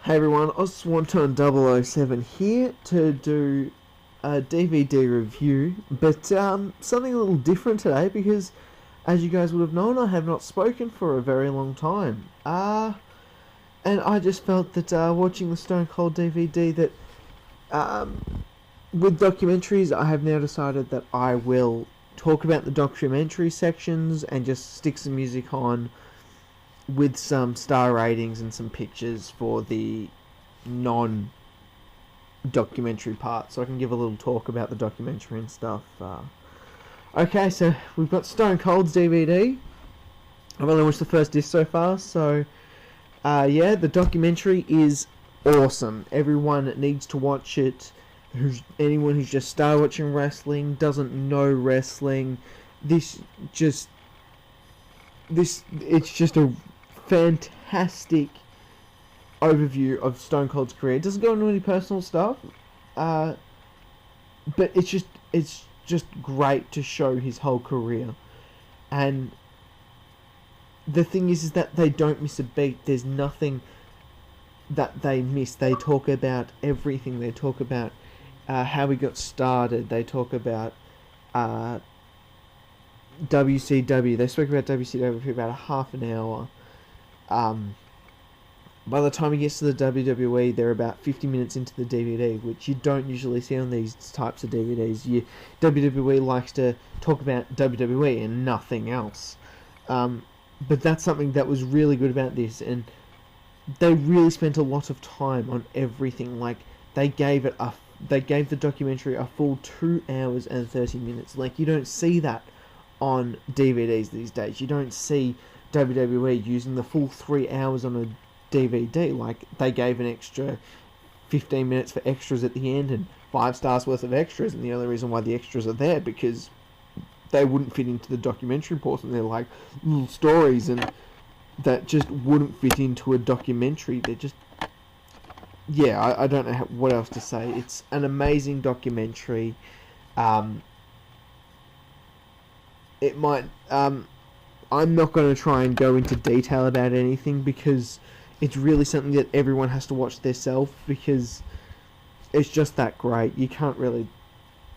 Hey everyone, Swanton007 here to do a DVD review, but something a little different today because, as you guys would have known, I have not spoken for a very long time. And I just felt that watching the Stone Cold DVD that with documentaries, I have now decided that I will talk about the documentary sections and just stick some music on with some star ratings and some pictures for the non-documentary part, so I can give a little talk about the documentary and stuff. Okay, so we've got Stone Cold's DVD. I've only watched the first disc so far, so yeah, the documentary is awesome. Everyone needs to watch it. Anyone who's just started watching wrestling, doesn't know wrestling, it's just a fantastic overview of Stone Cold's career. It doesn't go into any personal stuff, but it's just great to show his whole career. And the thing is that they don't miss a beat. There's nothing that they miss. They talk about everything. They talk about how he got started. They talk about WCW. They spoke about WCW for about a half an hour. By the time he gets to the WWE, they're about 50 minutes into the DVD, which you don't usually see on these types of DVDs. WWE likes to talk about WWE and nothing else. But that's something that was really good about this, and they really spent a lot of time on everything. Like, they gave the documentary a full 2 hours and 30 minutes. Like, you don't see that on DVDs these days. You don't see WWE using the full 3 hours on a DVD. Like, they gave an extra 15 minutes for extras at the end and 5 stars worth of extras, and the only reason why the extras are there because they wouldn't fit into the documentary portion. They're like little stories and that just wouldn't fit into a documentary. They're just, yeah, I don't know what else to say. It's an amazing documentary. It might I'm not going to try and go into detail about anything because it's really something that everyone has to watch themselves because it's just that great. You can't really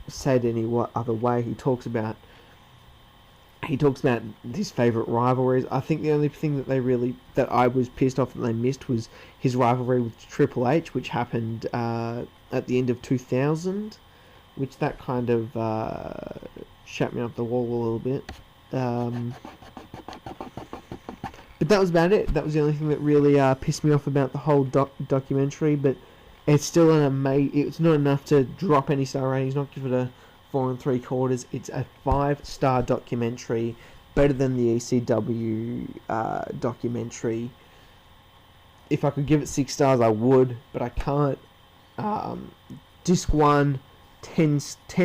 say it any other way. He talks about his favourite rivalries. I think the only thing that I was pissed off that they missed was his rivalry with Triple H, which happened at the end of 2000, which that kind of shut me up the wall a little bit. But that was about it. That was the only thing that really pissed me off about the whole documentary. But it's still it's not enough to drop any star ratings. Not give it a 4 3/4. It's a 5-star documentary, better than the ECW documentary. If I could give it 6 stars, I would, but I can't. Disc 1, 10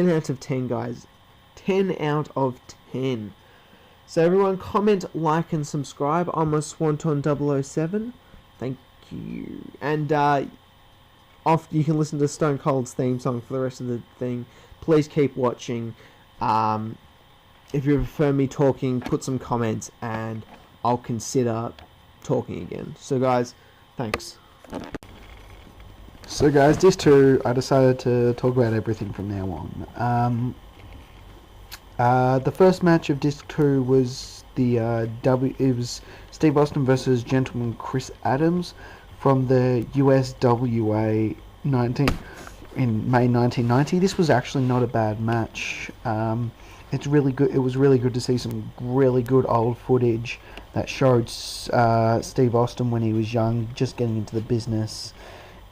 out of 10, guys. 10 out of 10. So everyone, comment, like, and subscribe. I'm a Swanton007. Thank you. And you can listen to Stone Cold's theme song for the rest of the thing. Please keep watching. If you prefer me talking, put some comments, and I'll consider talking again. So guys, thanks. So guys, Disc 2, I decided to talk about everything from now on. The first match of Disc 2 was it was Steve Austin versus Gentleman Chris Adams from the USWA in May 1990. This was actually not a bad match. It's really good. It was really good to see some really good old footage that showed Steve Austin when he was young, just getting into the business.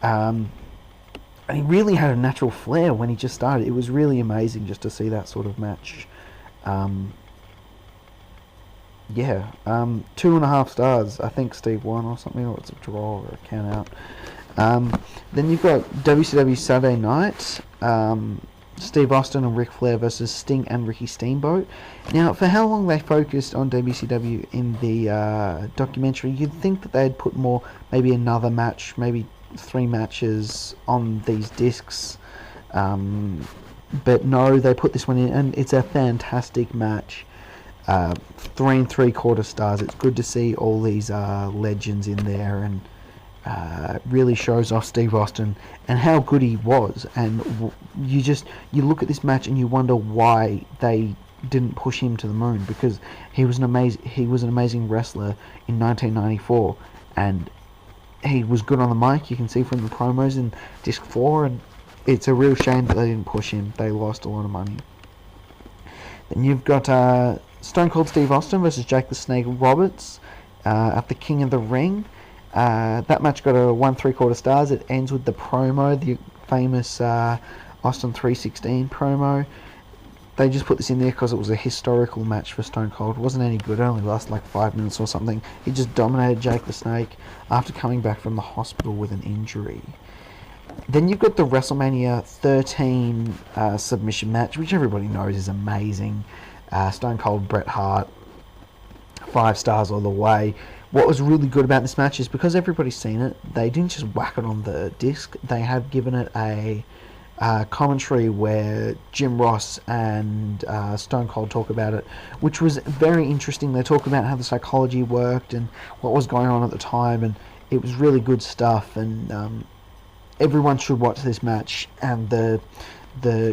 And he really had a natural flair when he just started. It was really amazing just to see that sort of match. 2.5 stars. I think Steve won or something, or it's a draw or a count out. Then you've got WCW Saturday Night, Steve Austin and Ric Flair versus Sting and Ricky Steamboat. Now, for how long they focused on WCW in the documentary, you'd think that they'd put maybe another match, maybe 3 matches on these discs. But no, they put this one in, and it's a fantastic match. 3 3/4 stars. It's good to see all these legends in there, and really shows off Steve Austin and how good he was. And you look at this match and you wonder why they didn't push him to the moon, because he was an amazing wrestler in 1994, and he was good on the mic. You can see from the promos in Disc 4, and it's a real shame that they didn't push him. They lost a lot of money. Then you've got Stone Cold Steve Austin versus Jake the Snake Roberts at the King of the Ring. That match got a 1 3/4 stars. It ends with the promo, the famous Austin 316 promo. They just put this in there because it was a historical match for Stone Cold. It wasn't any good. It only lasted like 5 minutes or something. He just dominated Jake the Snake after coming back from the hospital with an injury. Then you've got the WrestleMania 13 submission match, which everybody knows is amazing. Stone Cold, Bret Hart, 5 stars all the way. What was really good about this match is because everybody's seen it, they didn't just whack it on the disc. They have given it a commentary where Jim Ross and Stone Cold talk about it, which was very interesting. They talk about how the psychology worked and what was going on at the time, and it was really good stuff. And everyone should watch this match, and the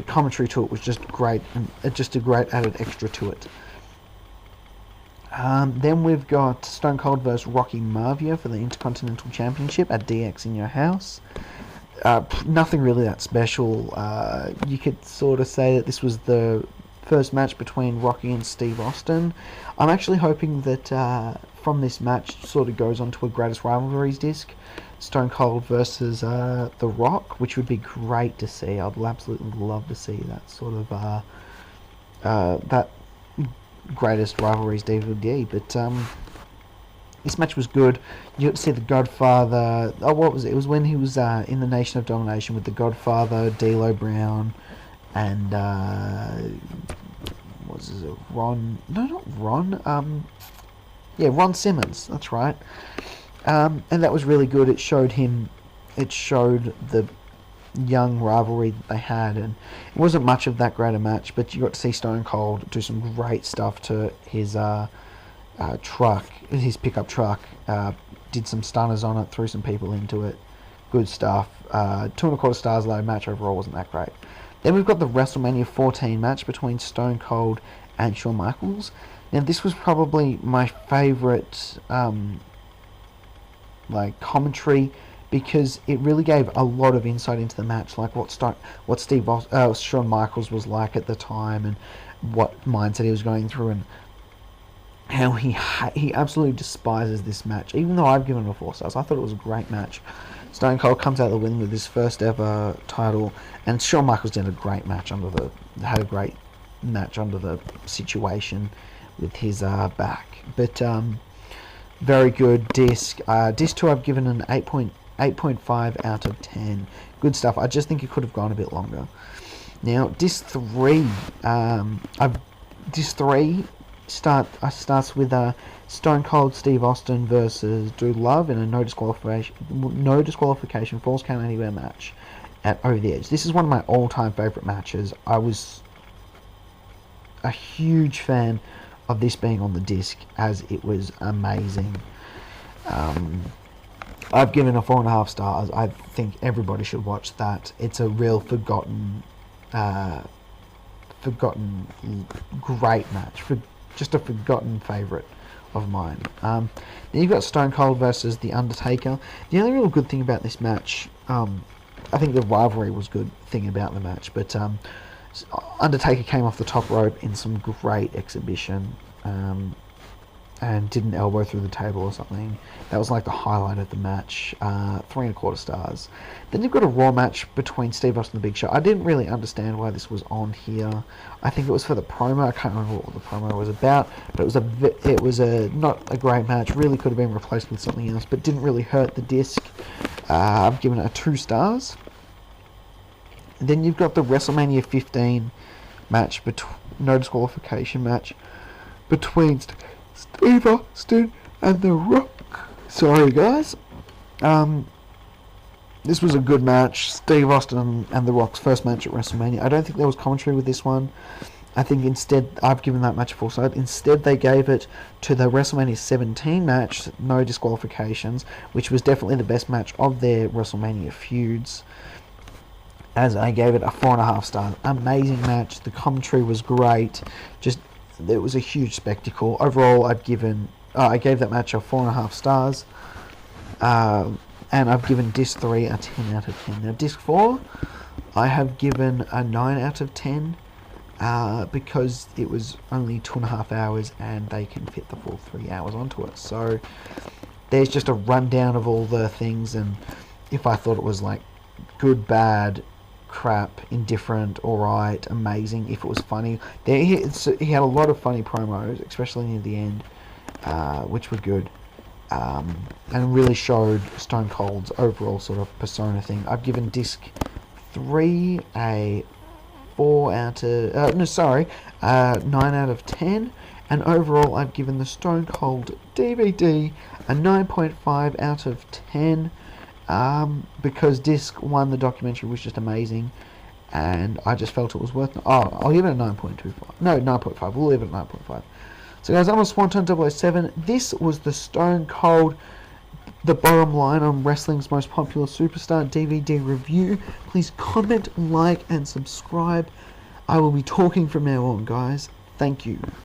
commentary to it was just great, and just a great added extra to it. Then we've got Stone Cold vs. Rocky Maivia for the Intercontinental Championship at DX in Your House. Nothing really that special. You could sort of say that this was the first match between Rocky and Steve Austin. I'm actually hoping that from this match sort of goes on to a Greatest Rivalries disc, Stone Cold versus The Rock, which would be great to see. I'd absolutely love to see that sort of that Greatest Rivalries DVD. But this match was good. You got to see the Godfather. Oh, what was it? It was when he was in the Nation of Domination with the Godfather, D'Lo Brown, and what was it? Ron? No, not Ron. Yeah, Ron Simmons. That's right. And that was really good. It showed the young rivalry that they had, and it wasn't much of that great a match, but you got to see Stone Cold do some great stuff to his truck, his pickup truck. Did some stunners on it, threw some people into it. Good stuff. 2 1/4 stars low. Match overall wasn't that great. Then we've got the WrestleMania 14 match between Stone Cold and Shawn Michaels. Now this was probably my favourite commentary, because it really gave a lot of insight into the match, like what Shawn Michaels was like at the time, and what mindset he was going through, and how he absolutely despises this match. Even though I've given it a 4 stars, I thought it was a great match. Stone Cold comes out the win with his first ever title, and Shawn Michaels had a great match under the situation with his back. But very good disc. Disc 2 I've given an 8.5 out of 10. Good stuff. I just think it could have gone a bit longer. Now disc 3, starts with Stone Cold Steve Austin versus Drew Love in a no disqualification Falls Count Anywhere match at Over the Edge. This is one of my all-time favourite matches. I was a huge fan of this being on the disc, as it was amazing. I've given it 4.5 stars. I think everybody should watch that. It's a real forgotten great match. Just a forgotten favourite of mine. Then you've got Stone Cold versus The Undertaker. The only real good thing about this match, I think the rivalry was a good thing about the match, but Undertaker came off the top rope in some great exhibition, and did an elbow through the table or something. That was like the highlight of the match. 3 1/4 stars. Then you've got a Raw match between Steve Austin and the Big Show. I didn't really understand why this was on here. I think it was for the promo. I can't remember what the promo was about, but it was not a great match. Really could have been replaced with something else, but didn't really hurt the disc. I've given it 2 stars. And then you've got the WrestleMania 15 match, no disqualification match between Steve Austin and The Rock. Sorry, guys. This was a good match. Steve Austin and The Rock's first match at WrestleMania. I don't think there was commentary with this one. I think instead, I've given that match a 4 star. Instead, they gave it to the WrestleMania 17 match, no disqualifications, which was definitely the best match of their WrestleMania feuds. As I gave it a 4.5 stars. Amazing match. The commentary was great. Just, it was a huge spectacle. Overall, I gave that match a 4.5 stars. And I've given Disc 3 a 10 out of 10. Now, Disc 4, I have given a 9 out of 10. Because it was only 2.5 hours and they can fit the full 3 hours onto it. So there's just a rundown of all the things, and if I thought it was like good, bad, crap, indifferent, alright, amazing, if it was funny. He had a lot of funny promos, especially near the end, which were good. And really showed Stone Cold's overall sort of persona thing. I've given Disc 3 a 9 out of 10, and overall I've given the Stone Cold DVD a 9.5 out of 10, because Disc 1, the documentary, was just amazing, and I just felt it was worth. I'll give it a 9.25. No, 9.5. We'll leave it at 9.5. So guys, I'm on Swanton 007. This was the Stone Cold, the bottom line on wrestling's most popular superstar DVD review. Please comment, like, and subscribe. I will be talking from now on, guys. Thank you.